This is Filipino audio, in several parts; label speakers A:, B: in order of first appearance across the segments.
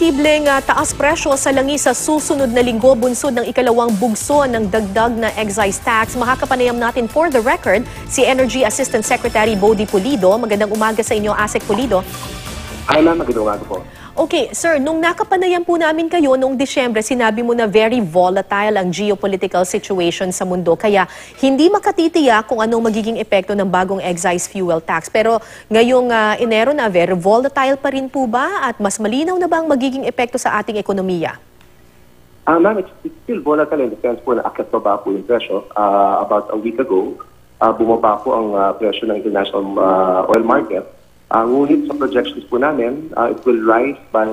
A: posibleng taas presyo sa langis sa susunod na linggo bunsod ng ikalawang bugso ng dagdag na excise tax. Makakapanayam natin for the record si Energy Assistant Secretary Body Pulido. Magandang umaga sa inyo, Asek Pulido.
B: Ay, magandang umaga po.
A: Okay, sir, nung nakapanayam po namin kayo noong Disyembre, sinabi mo na very volatile ang geopolitical situation sa mundo. Kaya hindi makatitiyak kung anong magiging epekto ng bagong excise fuel tax. Pero ngayong Enero na, very volatile pa rin po ba? At mas malinaw na ba ang magiging epekto sa ating ekonomiya?
B: Ma'am, it's still volatile in the sense po na akyat pa ba po yung presyo. About a week ago, bumaba po ang presyo ng international oil market. Ngunit sa projections po namin, it will rise by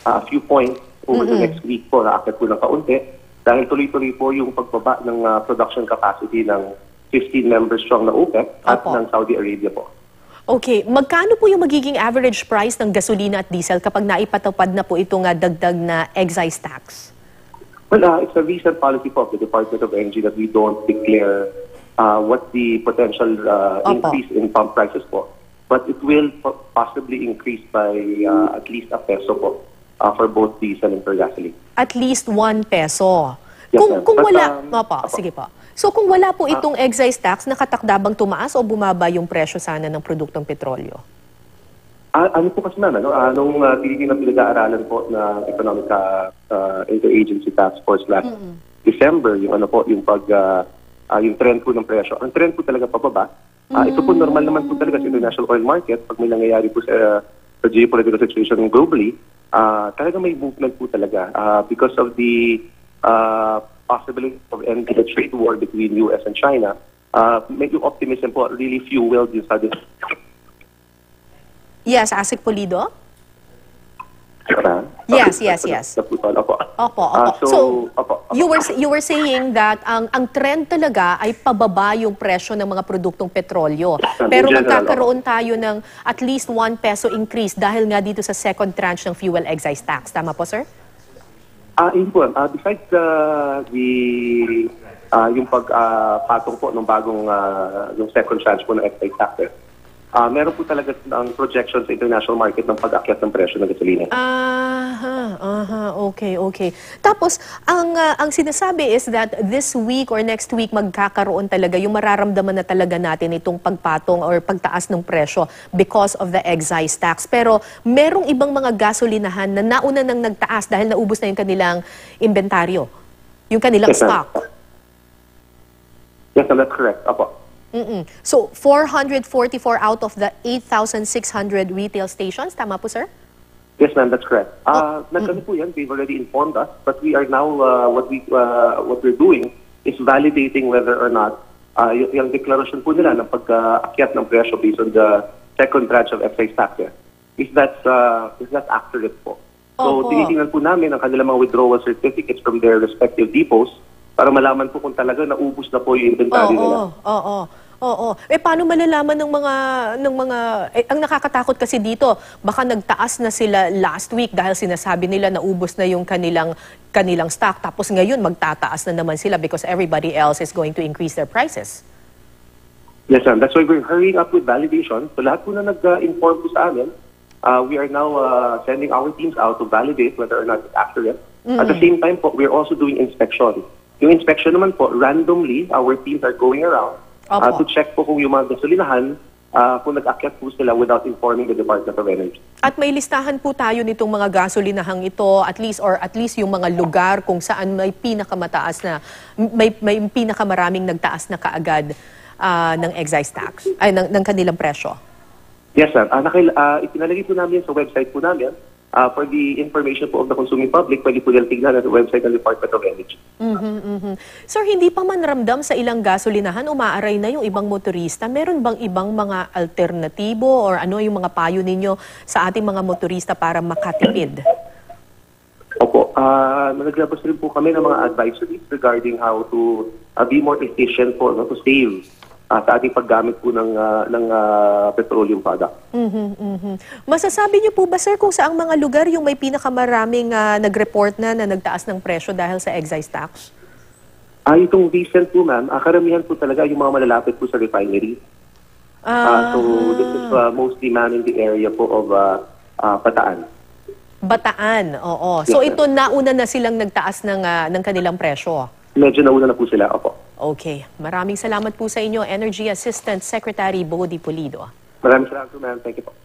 B: a few points over the next week po. Naakyat po ng kaunti dahil tuloy-tuloy po yung pagbaba ng production capacity ng 15 members strong na OPEC at ng Saudi Arabia po.
A: Okay, magkano po yung magiging average price ng gasolina at diesel kapag naipatupad na po itong dagdag na excise tax?
B: Well, it's a recent policy po of the Department of Energy that we don't declare what the potential increase in pump prices po. But it will possibly increase by at least a peso po for both diesel and for gasoline.
A: At least 1 peso.
B: Yes,
A: kung wala, sige po. So kung wala po itong excise tax, nakatakda bang tumaas o bumaba yung presyo sana ng produktong petrolyo?
B: Ano po kasi naman, nung tinitingnan pinag-aaralan po ng Economic Interagency Task Force last December, yung yung trend po ng presyo. Ang trend po talaga pababa. Ito po normal naman po talaga sa international oil market. Pag may nangyayari po sa geopolitical situation globally, talaga may movement po talaga because of the possibility of ending the trade war between US and China. Medyo optimism po really fueled yung sudden.
A: Yes, Asek Pulido? Yes.
B: Opo.
A: So, you were saying that ang trend talaga ay pababa yung presyo ng mga produktong petrolyo. Pero magkakaroon tayo ng at least 1 peso increase dahil nga dito sa second tranche ng fuel excise tax. Tama po, sir?
B: Yun po. Besides yung pagpatong po ng bagong yung second tranche po ng excise tax, meron po talaga ang projection sa international market ng pag-akyat ng presyo ng gasolina.
A: Okay. Tapos, ang sinasabi is that this week or next week magkakaroon talaga, yung mararamdaman na talaga natin itong pagpatong or pagtaas ng presyo because of the excise tax. Pero merong ibang mga gasolinahan na nauna nang nagtaas dahil naubos na yung kanilang inventaryo, yung kanilang stock.
B: Yes, that's correct. Opo.
A: So, 444 out of the 8,600 retail stations. Tama po, sir?
B: Yes, ma'am, that's correct. Nagkano po yan, they've already informed us, but we are now, what we're doing is validating whether or not yung declaration po nila ng pag-akyat ng presyo based on the second tranche of excise tax, is that accurate po. So, tinitingnan po namin ang kanilang mga withdrawal certificates from their respective depots para malaman po kung talaga naubos na po yung inventory nila.
A: Paano malalaman ng mga ang nakakatakot kasi dito, baka nagtaas na sila last week dahil sinasabi nila naubos na yung kanilang stock, tapos ngayon magtataas na naman sila because everybody else is going to increase their prices.
B: Yes, ma'am. That's why we're hurrying up with validation. So lahat po na nag-inform po sa amin, we are now sending our teams out to validate whether or not it's accurate. At the same time po, we're also doing inspection. Yung inspection naman po, randomly, our teams are going around to check po kung yung mga gasolinahan, kung nag-akyat po sila without informing the Department of Energy. At
A: may listahan po tayo nitong mga gasolinahang ito, at least yung mga lugar kung saan may pinakamataas na, may pinakamaraming nagtaas na kaagad ng excise tax, ay ng kanilang presyo.
B: Yes, sir. Ipinalagay po namin sa website po namin. For the information po of the consuming public, pwede po nila tignan at the website ng Department of Energy.
A: Sir, hindi pa man ramdam sa ilang gasolinahan, umaaray na yung ibang motorista. Meron bang ibang mga alternatibo or ano yung mga payo ninyo sa ating mga motorista para makatipid?
B: Opo. Naglabas rin po kami ng mga advisories regarding how to be more efficient po, to save sa ating paggamit po ng petroleum product.
A: Masasabi niyo po ba, sir, kung saang mga lugar yung may pinakamaraming nag-report na nagtaas ng presyo dahil sa excise tax?
B: Itong recent po, ma'am, karamihan po talaga yung mga malalapit po sa refinery. So this is mostly manning the area po of Bataan.
A: Bataan, oo. So
B: Yes,
A: ito, nauna na silang nagtaas ng kanilang presyo.
B: Medyo nauna na po sila, opo.
A: Okay. Maraming salamat po sa inyo, Energy Assistant Secretary Bodi Pulido.
B: Maraming salamat po, ma'am. Thank you po.